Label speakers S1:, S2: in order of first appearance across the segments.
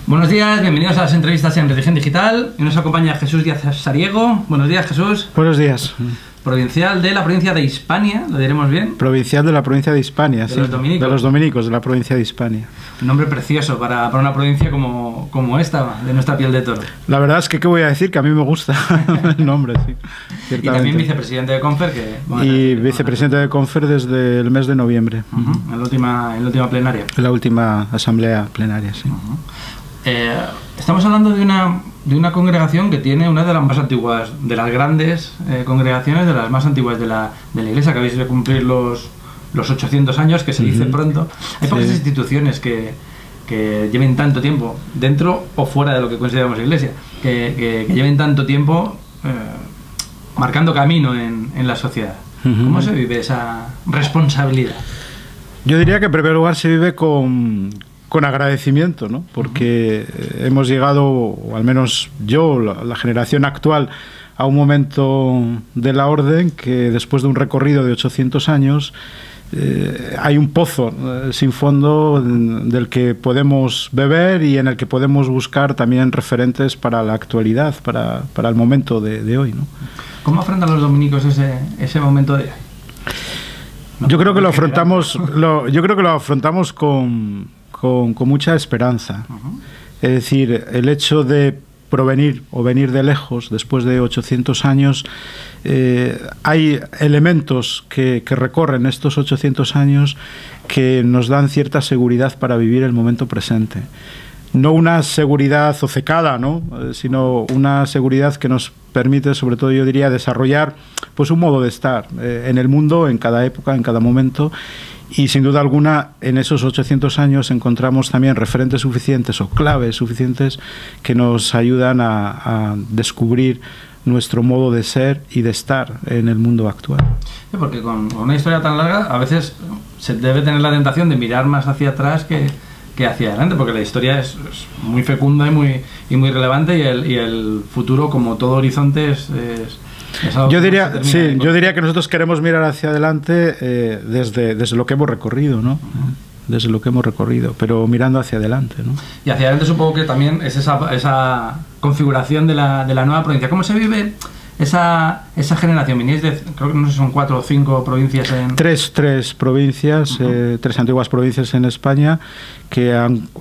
S1: Buenos días, bienvenidos a las entrevistas en Religión Digital. Y nos acompaña Jesús Díaz Sariego. Buenos días, Jesús.
S2: Buenos días.
S1: Provincial de la provincia de Hispania, ¿lo diremos bien?
S2: Provincial de la provincia de Hispania,
S1: de
S2: sí.
S1: Los dominicos.
S2: De los dominicos, de la provincia de Hispania. Un
S1: nombre precioso para una provincia como esta, de nuestra piel de toro.
S2: La verdad es que, ¿qué voy a decir? Que a mí me gusta el nombre, sí.
S1: Y también vicepresidente de Confer.
S2: Vicepresidente de Confer desde el mes de noviembre.
S1: En la última plenaria.
S2: En la última asamblea plenaria, sí.
S1: Estamos hablando de una congregación que tiene una de las más antiguas, de las grandes congregaciones, de las más antiguas de la Iglesia, que habéis de cumplir los 800 años, que se dice pronto. Hay pocas instituciones que lleven tanto tiempo, dentro o fuera de lo que consideramos Iglesia, que lleven tanto tiempo marcando camino en la sociedad. ¿Cómo se vive esa responsabilidad?
S2: Yo diría que en primer lugar se vive con agradecimiento, ¿no? Porque hemos llegado, o al menos yo, la generación actual, a un momento de la orden que después de un recorrido de 800 años hay un pozo sin fondo del que podemos beber y en el que podemos buscar también referentes para la actualidad, para el momento de hoy, ¿no?
S1: ¿Cómo afrontan los dominicos ese momento de hoy?
S2: Yo creo que lo afrontamos con mucha esperanza. Es decir, el hecho de provenir o venir de lejos después de 800 años, hay elementos que recorren estos 800 años que nos dan cierta seguridad para vivir el momento presente. No una seguridad obcecada, ¿no? Sino una seguridad que nos permite, sobre todo yo diría, desarrollar pues un modo de estar en el mundo, en cada época, en cada momento. Y sin duda alguna, en esos 800 años encontramos también referentes suficientes o claves suficientes que nos ayudan a descubrir nuestro modo de ser y de estar en el mundo actual.
S1: Sí, porque con una historia tan larga, a veces se debe tener la tentación de mirar más hacia atrás que hacia adelante, porque la historia es muy fecunda y muy relevante, y el futuro, como todo horizonte, es
S2: yo diría que nosotros queremos mirar hacia adelante desde lo que hemos recorrido, ¿no? Desde lo que hemos recorrido, pero mirando hacia adelante, ¿no?
S1: Y hacia adelante supongo que también es esa configuración de la nueva provincia. ¿Cómo se vive esa generación? Vinieis de, creo que no sé si son 4 o 5 provincias en...
S2: Tres provincias, tres antiguas provincias en España, que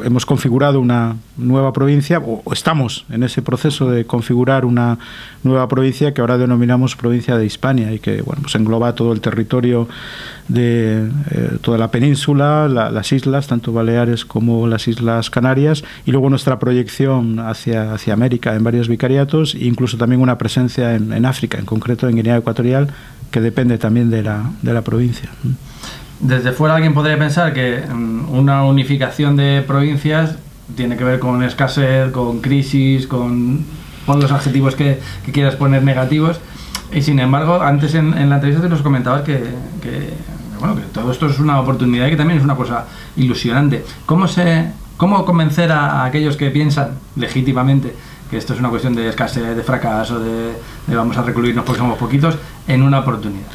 S2: hemos configurado una nueva provincia, o estamos en ese proceso de configurar una nueva provincia que ahora denominamos provincia de Hispania, y que bueno, pues engloba todo el territorio de toda la península, las islas, tanto Baleares como las Islas Canarias, y luego nuestra proyección hacia América en varios vicariatos, e incluso también una presencia en África, en concreto en Guinea Ecuatorial, que depende también de la provincia.
S1: Desde fuera alguien podría pensar que una unificación de provincias tiene que ver con escasez, con crisis, con los adjetivos que quieras poner negativos, y sin embargo antes en la entrevista te nos comentabas que todo esto es una oportunidad y que también es una cosa ilusionante. ¿Cómo convencer a aquellos que piensan legítimamente que esto es una cuestión de escasez, de fracaso, de vamos a recluirnos porque somos poquitos, en una oportunidad?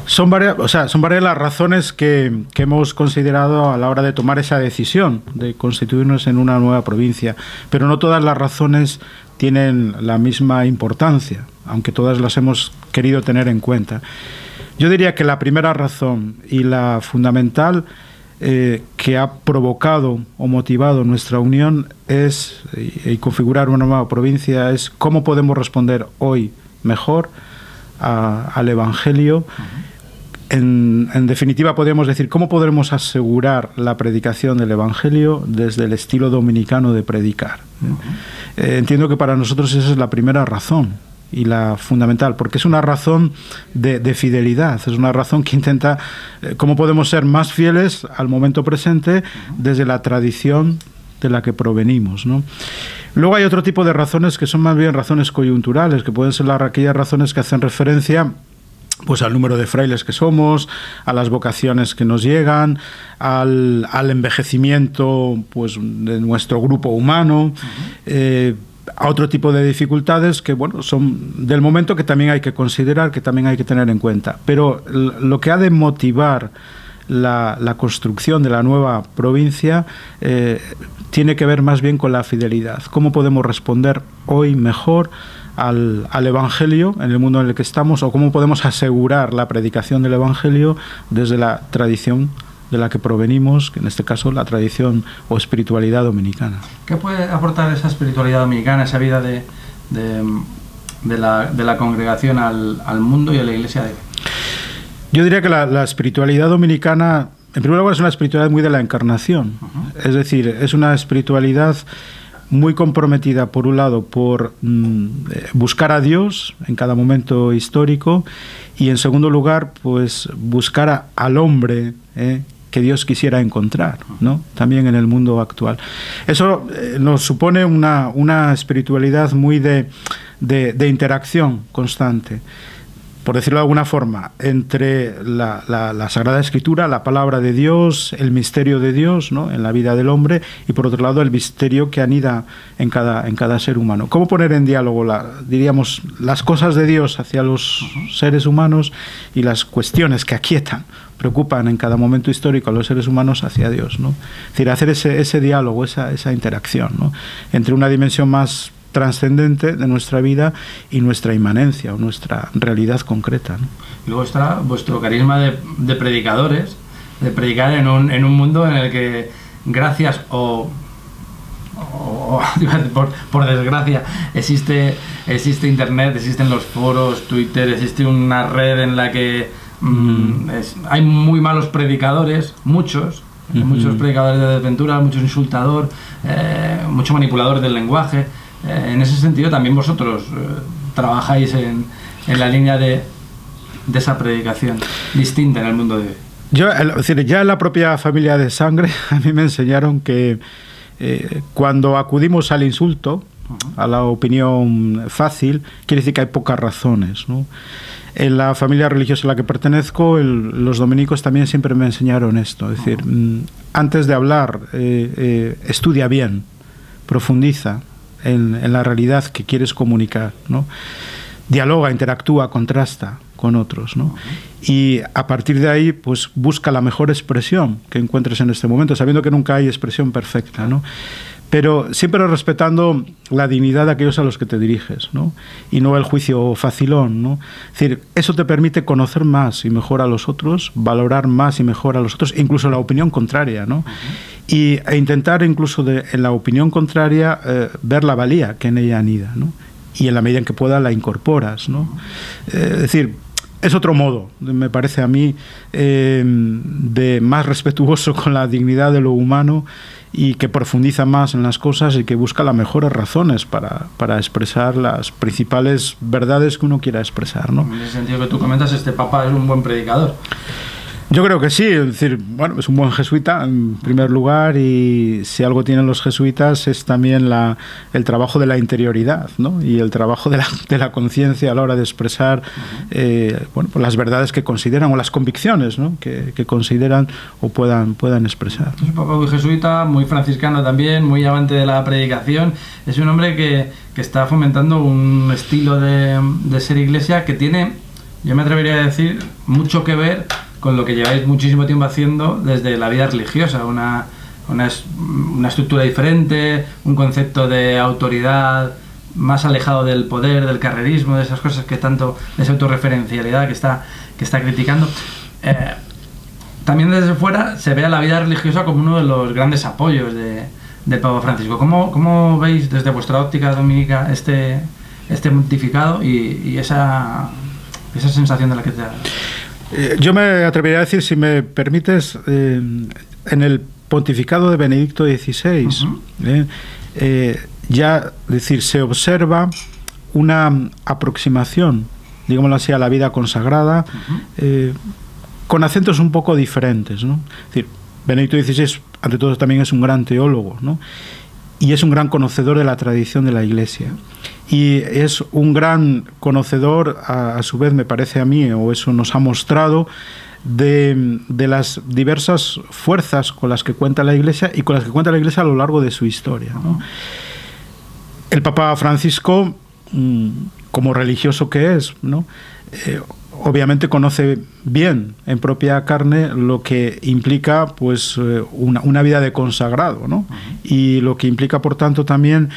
S2: Son varias las razones que hemos considerado a la hora de tomar esa decisión de constituirnos en una nueva provincia, pero no todas las razones tienen la misma importancia, aunque todas las hemos querido tener en cuenta. Yo diría que la primera razón y la fundamental que ha provocado o motivado nuestra unión y configurar una nueva provincia es cómo podemos responder hoy mejor al Evangelio. En definitiva, podríamos decir, ¿cómo podremos asegurar la predicación del Evangelio desde el estilo dominicano de predicar? Entiendo que para nosotros esa es la primera razón y la fundamental, porque es una razón de fidelidad, es una razón que intenta cómo podemos ser más fieles al momento presente desde la tradición de la que provenimos, ¿no? Luego hay otro tipo de razones que son más bien razones coyunturales, que pueden ser aquellas razones que hacen referencia pues al número de frailes que somos, a las vocaciones que nos llegan, al envejecimiento pues de nuestro grupo humano, a otro tipo de dificultades que bueno, son del momento, que también hay que considerar, que también hay que tener en cuenta. Pero lo que ha de motivar la construcción de la nueva provincia tiene que ver más bien con la fidelidad. ¿Cómo podemos responder hoy mejor al Evangelio en el mundo en el que estamos, o cómo podemos asegurar la predicación del Evangelio desde la tradición de la que provenimos, que en este caso la tradición o espiritualidad dominicana?
S1: ¿Qué puede aportar esa espiritualidad dominicana, esa vida de la congregación al mundo y a la Iglesia de hoy?
S2: Yo diría que la espiritualidad dominicana, en primer lugar, es una espiritualidad muy de la encarnación. Es decir, es una espiritualidad muy comprometida, por un lado, por buscar a Dios en cada momento histórico, y en segundo lugar, pues buscar al hombre que Dios quisiera encontrar, ¿no? También en el mundo actual. Eso nos supone una espiritualidad muy de interacción constante, por decirlo de alguna forma, entre la Sagrada Escritura, la palabra de Dios, el misterio de Dios, ¿no?, en la vida del hombre, y por otro lado el misterio que anida en cada ser humano. ¿Cómo poner en diálogo, diríamos, las cosas de Dios hacia los seres humanos y las cuestiones que aquietan, preocupan en cada momento histórico a los seres humanos hacia Dios, ¿no? Es decir, hacer ese diálogo, esa interacción, ¿no?, entre una dimensión más trascendente de nuestra vida y nuestra inmanencia o nuestra realidad concreta, ¿no?
S1: Y luego está vuestro carisma de predicadores, de predicar en un mundo en el que, gracias o por desgracia, existe Internet, existen los foros, Twitter, existe una red en la que hay muy malos predicadores, muchos predicadores de desventura, muchos insultadores, mucho manipulador del lenguaje. En ese sentido también vosotros trabajáis en la línea de esa predicación distinta en el mundo de hoy.
S2: Es decir, ya en la propia familia de sangre a mí me enseñaron que cuando acudimos al insulto, a la opinión fácil, quiere decir que hay pocas razones, ¿no? En la familia religiosa a la que pertenezco, los dominicos también siempre me enseñaron esto, es decir, antes de hablar, estudia bien, profundiza en la realidad que quieres comunicar, ¿no? Dialoga, interactúa, contrasta con otros, ¿no? Y a partir de ahí, pues busca la mejor expresión que encuentres en este momento, sabiendo que nunca hay expresión perfecta, ¿no? Pero siempre respetando la dignidad de aquellos a los que te diriges, ¿no? Y no el juicio facilón, ¿no? Es decir, eso te permite conocer más y mejor a los otros, valorar más y mejor a los otros, incluso la opinión contraria, ¿no? E intentar incluso en la opinión contraria ver la valía que en ella anida, ¿no? Y en la medida en que pueda la incorporas, ¿no? Es decir, es otro modo, me parece a mí, de más respetuoso con la dignidad de lo humano, y que profundiza más en las cosas y que busca las mejores razones para expresar las principales verdades que uno quiera expresar, ¿no?
S1: En ese sentido que tú comentas, este Papa es un buen predicador.
S2: Yo creo que sí, es decir, bueno, es un buen jesuita en primer lugar, y si algo tienen los jesuitas es también el trabajo de la interioridad, ¿no? Y el trabajo de la conciencia a la hora de expresar bueno, pues las verdades que consideran, o las convicciones, ¿no?, que consideran o puedan expresar.
S1: Es un papa muy jesuita, muy franciscano también, muy amante de la predicación. Es un hombre que está fomentando un estilo de ser iglesia que tiene, yo me atrevería a decir, mucho que ver con lo que lleváis muchísimo tiempo haciendo desde la vida religiosa, una estructura diferente, un concepto de autoridad más alejado del poder, del carrerismo, de esas cosas que tanto, de esa autorreferencialidad que está criticando. También desde fuera se ve a la vida religiosa como uno de los grandes apoyos del Papa Francisco. ¿Cómo veis desde vuestra óptica dominica este pontificado y esa sensación de la que te da?
S2: Yo me atrevería a decir, si me permites, en el pontificado de Benedicto XVI, ya, decir, se observa una aproximación, digámoslo así, a la vida consagrada, con acentos un poco diferentes, ¿no? Es decir, Benedicto XVI, ante todo, también es un gran teólogo, ¿no? Y es un gran conocedor de la tradición de la Iglesia. Y es un gran conocedor, a su vez, me parece a mí, o eso nos ha mostrado, de las diversas fuerzas con las que cuenta la Iglesia y con las que cuenta la Iglesia a lo largo de su historia, ¿no? El Papa Francisco, como religioso que es, ¿no?, obviamente conoce bien en propia carne lo que implica pues una vida de consagrado, ¿no? Y lo que implica, por tanto, también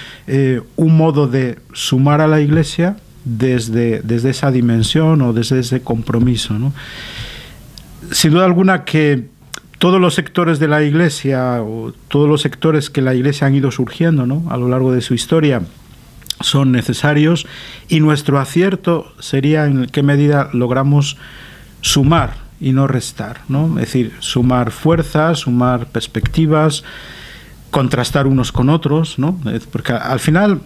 S2: un modo de sumar a la Iglesia desde esa dimensión o desde ese compromiso, ¿no? Sin duda alguna que todos los sectores de la Iglesia o todos los sectores que la Iglesia han ido surgiendo, ¿no?, a lo largo de su historia son necesarios, y nuestro acierto sería en qué medida logramos sumar y no restar, ¿no? Es decir, sumar fuerzas, sumar perspectivas, contrastar unos con otros, ¿no? Porque al final,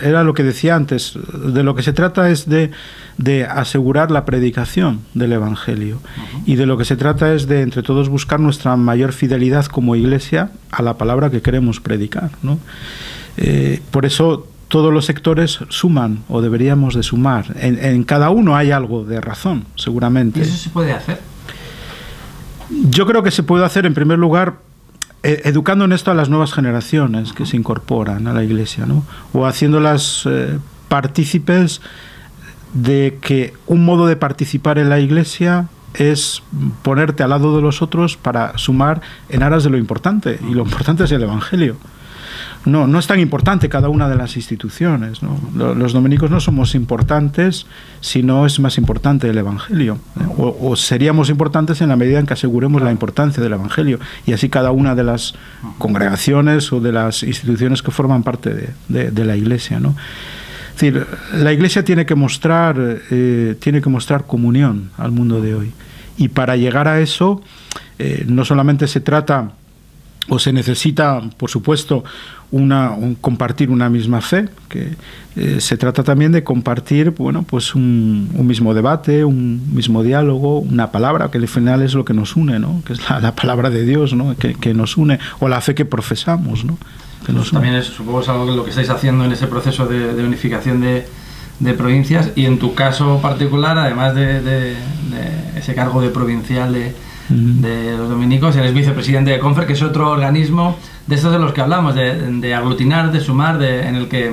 S2: era lo que decía antes, de lo que se trata es de asegurar la predicación del Evangelio, y de lo que se trata es de entre todos buscar nuestra mayor fidelidad como Iglesia a la palabra que queremos predicar, ¿no? Por eso todos los sectores suman, o deberíamos de sumar. En cada uno hay algo de razón, seguramente.
S1: ¿Y eso se puede hacer?
S2: Yo creo que se puede hacer, en primer lugar, educando en esto a las nuevas generaciones que se incorporan a la Iglesia, ¿no? O haciéndolas partícipes de que un modo de participar en la Iglesia es ponerte al lado de los otros para sumar en aras de lo importante, y lo importante es el Evangelio. No es tan importante cada una de las instituciones, ¿no? Los dominicos no somos importantes si no es más importante el Evangelio. O seríamos importantes en la medida en que aseguremos la importancia del Evangelio. Y así cada una de las congregaciones o de las instituciones que forman parte de la Iglesia, ¿no? Es decir, la Iglesia tiene que mostrar comunión al mundo de hoy. Y para llegar a eso, no solamente se trata o se necesita, por supuesto, compartir una misma fe, que se trata también de compartir, bueno, pues un mismo debate, un mismo diálogo, una palabra, que al final es lo que nos une, ¿no? Que es la palabra de Dios, ¿no? Que nos une, o la fe que profesamos, ¿no? Que nos une.
S1: También supongo es algo que lo que estáis haciendo en ese proceso de unificación de provincias, y en tu caso particular, además de ese cargo de provincial de los dominicos, eres vicepresidente de Confer, que es otro organismo de estos de los que hablamos, de aglutinar, de sumar, en el que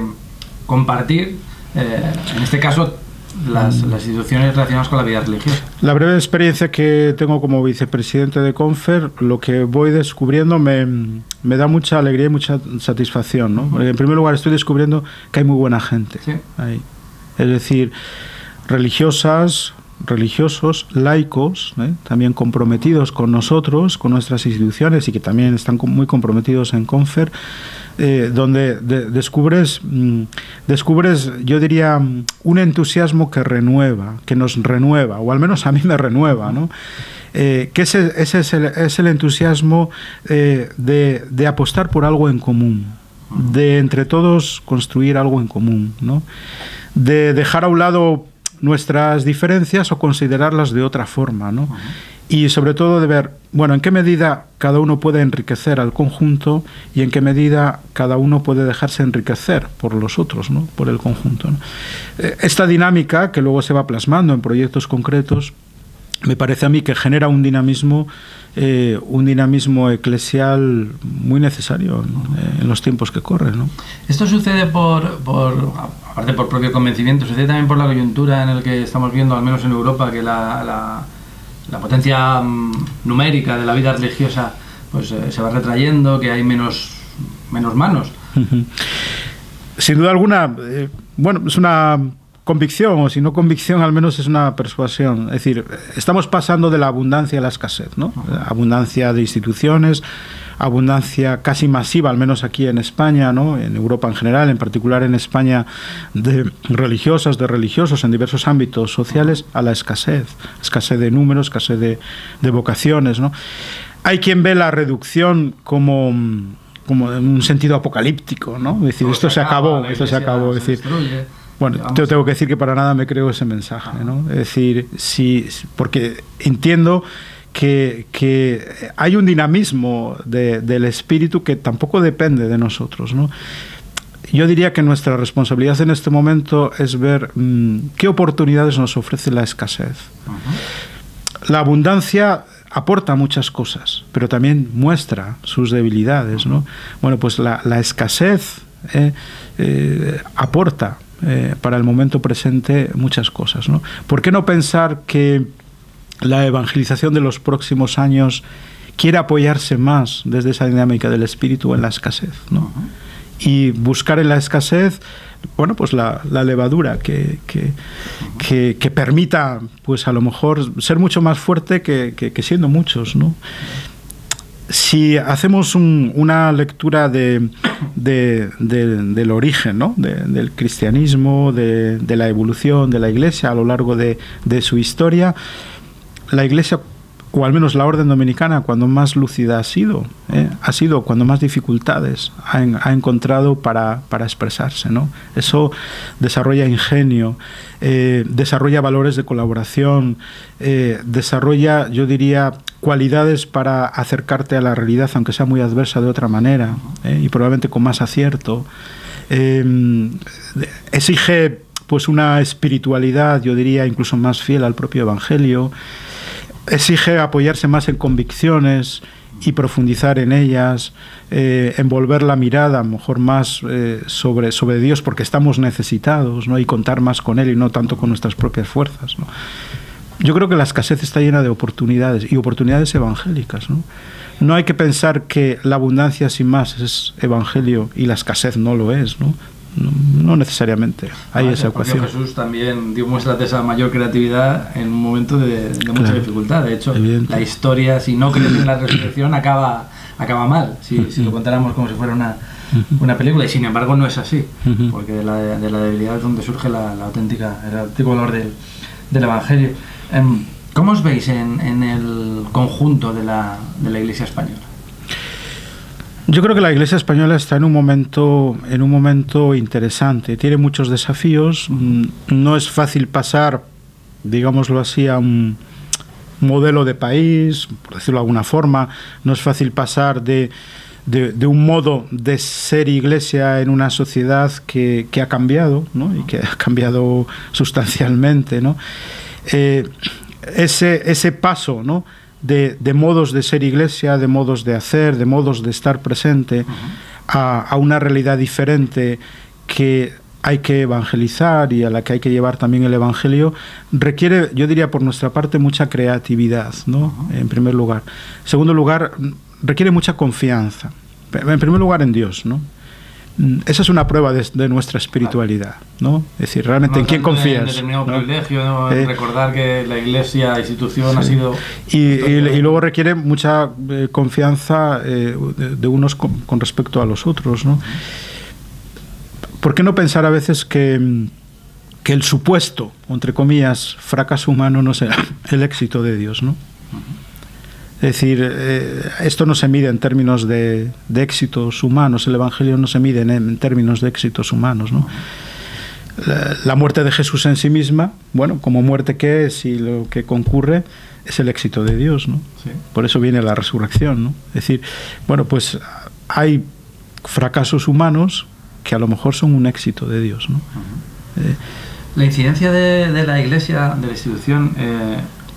S1: compartir, en este caso, las instituciones relacionadas con la vida religiosa.
S2: La breve experiencia que tengo como vicepresidente de Confer, lo que voy descubriendo me da mucha alegría y mucha satisfacción, ¿no? Porque en primer lugar estoy descubriendo que hay muy buena gente, ¿sí?, ahí. Es decir, religiosos, laicos, también comprometidos con nosotros, con nuestras instituciones, y que también están muy comprometidos en Confer, donde descubres, yo diría, un entusiasmo que nos renueva, o al menos a mí me renueva, ¿no? Que ese es el entusiasmo de apostar por algo en común, de entre todos construir algo en común, ¿no? De dejar a un lado nuestras diferencias o considerarlas de otra forma, ¿no? Y sobre todo de ver, bueno, en qué medida cada uno puede enriquecer al conjunto, y en qué medida cada uno puede dejarse enriquecer por los otros, ¿no? Por el conjunto, ¿no? Esta dinámica, que luego se va plasmando en proyectos concretos, me parece a mí que genera un dinamismo eclesial muy necesario en los tiempos que corren, ¿no?
S1: Esto sucede aparte por propio convencimiento, sucede también por la coyuntura en la que estamos viendo, al menos en Europa, que la potencia numérica de la vida religiosa pues se va retrayendo, que hay menos manos.
S2: Sin duda alguna, bueno, es una convicción, o si no convicción, al menos es una persuasión. Es decir, estamos pasando de la abundancia a la escasez, ¿no? Abundancia de instituciones, abundancia casi masiva, al menos aquí en España, ¿no? En Europa en general, en particular en España, de religiosas, de religiosos en diversos ámbitos sociales, a la escasez de números, escasez de vocaciones, ¿no? Hay quien ve la reducción como en un sentido apocalíptico, ¿no? Es decir, esto se acabó. Es decir, bueno, te tengo que decir que para nada me creo ese mensaje, ¿no? Es decir, porque entiendo que hay un dinamismo del espíritu que tampoco depende de nosotros, ¿no? Yo diría que nuestra responsabilidad en este momento es ver qué oportunidades nos ofrece la escasez. La abundancia aporta muchas cosas, pero también muestra sus debilidades, ¿no? Bueno, pues la escasez aporta para el momento presente muchas cosas, ¿no? ¿Por qué no pensar que la evangelización de los próximos años quiere apoyarse más desde esa dinámica del espíritu en la escasez, ¿no? Y buscar en la escasez, bueno, pues la levadura que permita, pues a lo mejor ser mucho más fuerte que siendo muchos, ¿no? Si hacemos una lectura del origen, ¿no? Del cristianismo, de la evolución de la Iglesia a lo largo de su historia, la Iglesia, o al menos la orden dominicana, cuando más lúcida ha sido cuando más dificultades ha encontrado para expresarse, ¿no? Eso desarrolla ingenio, desarrolla valores de colaboración, desarrolla, yo diría, cualidades para acercarte a la realidad, aunque sea muy adversa, de otra manera, y probablemente con más acierto. Exige pues una espiritualidad, yo diría, incluso más fiel al propio Evangelio. Exige apoyarse más en convicciones y profundizar en ellas, envolver la mirada a lo mejor más sobre Dios, porque estamos necesitados, ¿no? Y contar más con Él y no tanto con nuestras propias fuerzas, ¿no? Yo creo que la escasez está llena de oportunidades, y oportunidades evangélicas, ¿no? No hay que pensar que la abundancia sin más es evangelio y la escasez no lo es, ¿no? No necesariamente hay esa ecuación.
S1: Jesús también dio muestras de esa mayor creatividad en un momento de mucha dificultad. De hecho, la historia, si no crees en la resurrección, acaba mal, si lo contáramos como si fuera una película, y sin embargo no es así, porque de la debilidad es donde surge el auténtico valor del Evangelio. ¿Cómo os veis en el conjunto de la Iglesia española?
S2: Yo creo que la Iglesia española está en un momento interesante. Tiene muchos desafíos. No es fácil pasar, digámoslo así, a un modelo de país, por decirlo de alguna forma. No es fácil pasar de un modo de ser Iglesia en una sociedad que ha cambiado, ¿no? Y que ha cambiado sustancialmente, ¿no? Ese paso, ¿no? de modos de ser Iglesia, de modos de hacer, de modos de estar presente, a una realidad diferente que hay que evangelizar y a la que hay que llevar también el Evangelio, requiere, yo diría por nuestra parte, mucha creatividad, ¿no? En primer lugar. En segundo lugar, requiere mucha confianza. En primer lugar, en Dios, ¿no? Esa es una prueba de nuestra espiritualidad, ¿no? Es decir, realmente en quién confías.
S1: En determinado privilegio, ¿no? Recordar que la Iglesia, institución, ha sido...
S2: Y luego requiere mucha confianza de unos con respecto a los otros, ¿no? ¿Por qué no pensar a veces que el supuesto, entre comillas, fracaso humano no sea el éxito de Dios, ¿no? Es decir, esto no se mide en términos de éxitos humanos, el Evangelio no se mide en términos de éxitos humanos, ¿no? La muerte de Jesús en sí misma, bueno, como muerte que es y lo que concurre, es el éxito de Dios, ¿no? Sí. Por eso viene la resurrección, ¿no? Es decir, bueno, pues hay fracasos humanos que a lo mejor son un éxito de Dios, ¿no?
S1: La incidencia de la Iglesia, de la institución,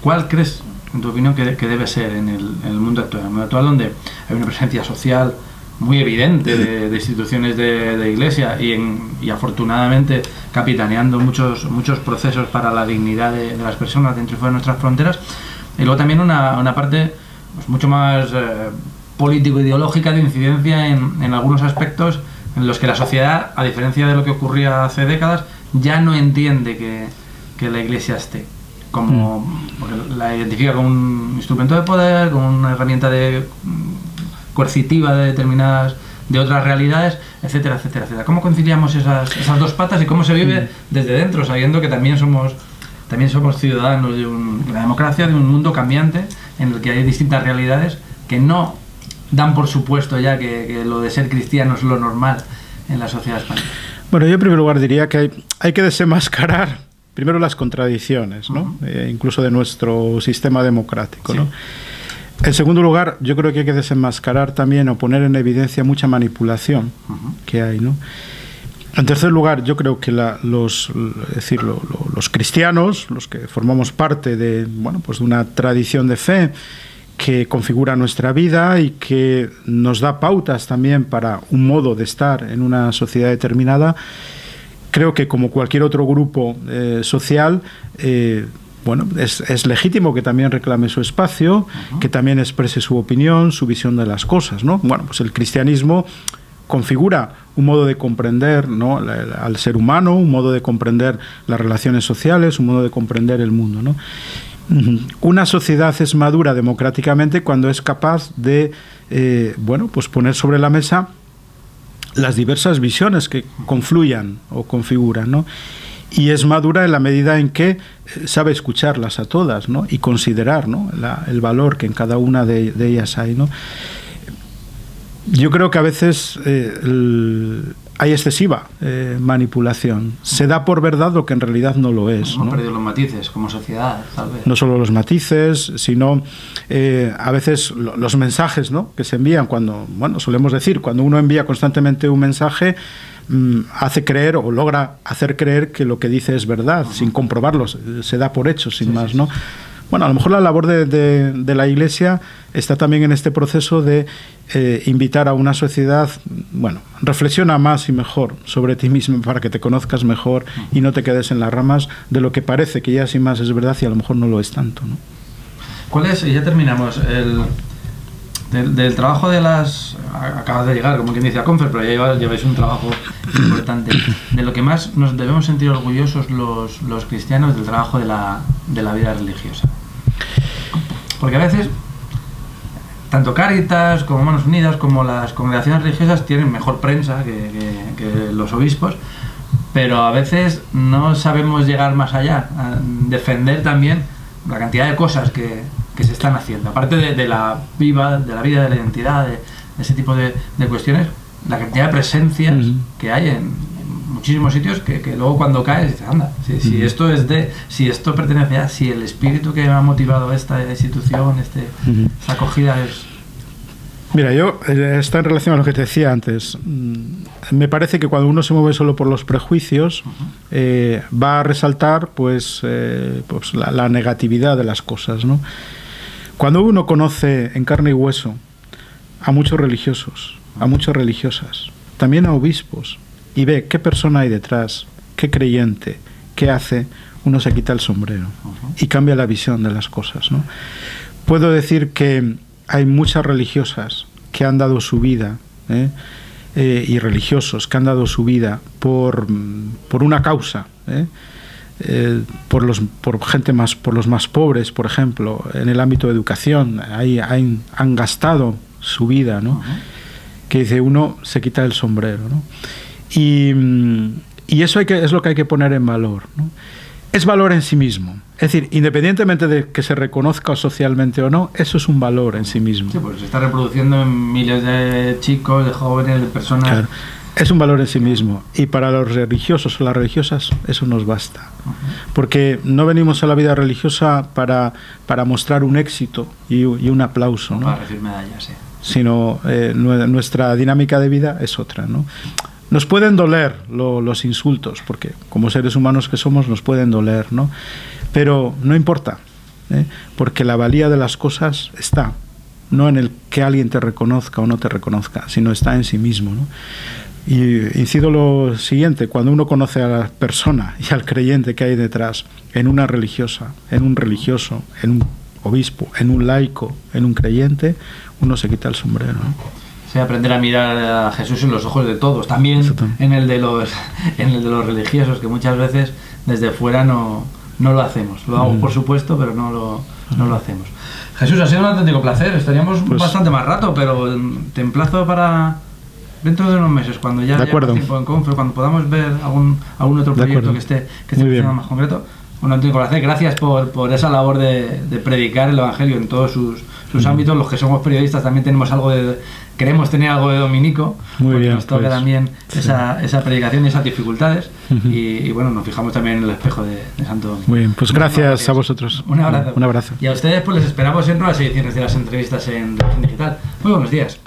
S1: ¿cuál crees, en tu opinión, que debe ser en el mundo actual? En el mundo actual, donde hay una presencia social muy evidente de instituciones de Iglesia y afortunadamente capitaneando muchos procesos para la dignidad de las personas dentro y fuera de nuestras fronteras, y luego también una parte pues, mucho más político-ideológica de incidencia en algunos aspectos en los que la sociedad, a diferencia de lo que ocurría hace décadas, ya no entiende que la Iglesia esté. Porque la identifica como un instrumento de poder, como una herramienta coercitiva de otras realidades, etcétera, etcétera, etcétera. ¿Cómo conciliamos esas dos patas y cómo se vive desde dentro, sabiendo que también somos ciudadanos de una democracia, de un mundo cambiante, en el que hay distintas realidades que no dan por supuesto ya que lo de ser cristiano es lo normal en la sociedad española?
S2: Bueno, yo en primer lugar diría que hay que desenmascarar primero las contradicciones, ¿no? Incluso de nuestro sistema democrático, ¿no? En segundo lugar, yo creo que hay que desenmascarar también o poner en evidencia mucha manipulación que hay, ¿no? En tercer lugar, yo creo que los cristianos, los que formamos parte de una tradición de fe que configura nuestra vida y que nos da pautas también para un modo de estar en una sociedad determinada, creo que como cualquier otro grupo social, bueno, es legítimo que también reclame su espacio, que también exprese su opinión, su visión de las cosas, ¿no? Bueno, pues el cristianismo configura un modo de comprender, ¿no?, al ser humano, un modo de comprender las relaciones sociales, un modo de comprender el mundo, ¿no? Una sociedad es madura democráticamente cuando es capaz de, bueno, pues poner sobre la mesa las diversas visiones que confluyan o configuran, ¿no? Y es madura en la medida en que sabe escucharlas a todas, ¿no?, y considerar, ¿no?, el valor que en cada una de ellas hay, ¿no? Yo creo que a veces hay excesiva manipulación. Se da por verdad lo que en realidad no lo es.
S1: Hemos perdido los matices como sociedad, tal vez.
S2: No solo los matices, sino a veces los mensajes, ¿no?, que se envían cuando, bueno, solemos decir, cuando uno envía constantemente un mensaje, hace creer o logra hacer creer que lo que dice es verdad, sin comprobarlo, se da por hecho, sin más, ¿no? Bueno, a lo mejor la labor de la Iglesia está también en este proceso de invitar a una sociedad, bueno, reflexiona más y mejor sobre ti mismo para que te conozcas mejor y no te quedes en las ramas de lo que parece que ya sin más es verdad y a lo mejor no lo es tanto, ¿no?
S1: ¿Cuál es, y ya terminamos, del trabajo de las... Acabas de llegar, como quien dice, a Confer, pero ya lleváis un trabajo importante. De lo que más nos debemos sentir orgullosos los cristianos del trabajo de la vida religiosa. Porque a veces, tanto Cáritas como Manos Unidas, como las congregaciones religiosas tienen mejor prensa que los obispos, pero a veces no sabemos llegar más allá, a defender también la cantidad de cosas que se están haciendo, aparte de la vida, de la identidad, de ese tipo de cuestiones, la cantidad de presencias que hay en muchísimos sitios que luego cuando caes dices, anda, si esto si esto pertenece a, si el espíritu que ha motivado esta institución, esta acogida es...
S2: Mira, está en relación a lo que te decía antes. Me parece que cuando uno se mueve solo por los prejuicios, va a resaltar pues la negatividad de las cosas, ¿no? Cuando uno conoce en carne y hueso a muchos religiosos, a muchas religiosas, también a obispos, y ve qué persona hay detrás, qué creyente, qué hace, uno se quita el sombrero y cambia la visión de las cosas, ¿no? Puedo decir que hay muchas religiosas que han dado su vida, y religiosos que han dado su vida por una causa, por los más pobres, por ejemplo, en el ámbito de educación, han gastado su vida, ¿no? Que dice uno se quita el sombrero, ¿no? Y eso es lo que hay que poner en valor, ¿no? Es valor en sí mismo. Es decir, independientemente de que se reconozca socialmente o no, eso es un valor en sí mismo.
S1: Sí, pues se está reproduciendo en miles de chicos, de jóvenes, de personas.
S2: Claro. Es un valor en sí mismo. Y para los religiosos o las religiosas, eso nos basta. Porque no venimos a la vida religiosa para mostrar un éxito y un aplauso, ¿no?
S1: Para recibir medallas, sí.
S2: Sino nuestra dinámica de vida es otra, ¿no? Nos pueden doler los insultos, porque como seres humanos que somos nos pueden doler, ¿no? Pero no importa, porque la valía de las cosas está, no en el que alguien te reconozca o no te reconozca, sino está en sí mismo, ¿no? Y incido lo siguiente, cuando uno conoce a la persona y al creyente que hay detrás, en una religiosa, en un religioso, en un obispo, en un laico, en un creyente, uno se quita el sombrero, ¿no?
S1: Aprender a mirar a Jesús en los ojos de todos, también en el de los religiosos, que muchas veces desde fuera no lo hacemos. Lo hago por supuesto, pero no lo hacemos. Jesús, ha sido un auténtico placer. Estaríamos bastante más rato, pero te emplazo para dentro de unos meses, cuando ya haya tiempo en Confer, cuando podamos ver algún otro proyecto que esté funcionando más concreto. Un auténtico placer. Gracias por esa labor de predicar el Evangelio en todos sus ámbitos. Los que somos periodistas también tenemos queremos tener algo de dominico,
S2: muy bien,
S1: nos toca también esa predicación y esas dificultades, y bueno, nos fijamos también en el espejo de Santo Domingo.
S2: Muy bien, pues gracias a vosotros.
S1: Un abrazo.
S2: Un abrazo.
S1: Y a ustedes pues les esperamos en nuevas ediciones de las entrevistas en Religión Digital. Muy buenos días.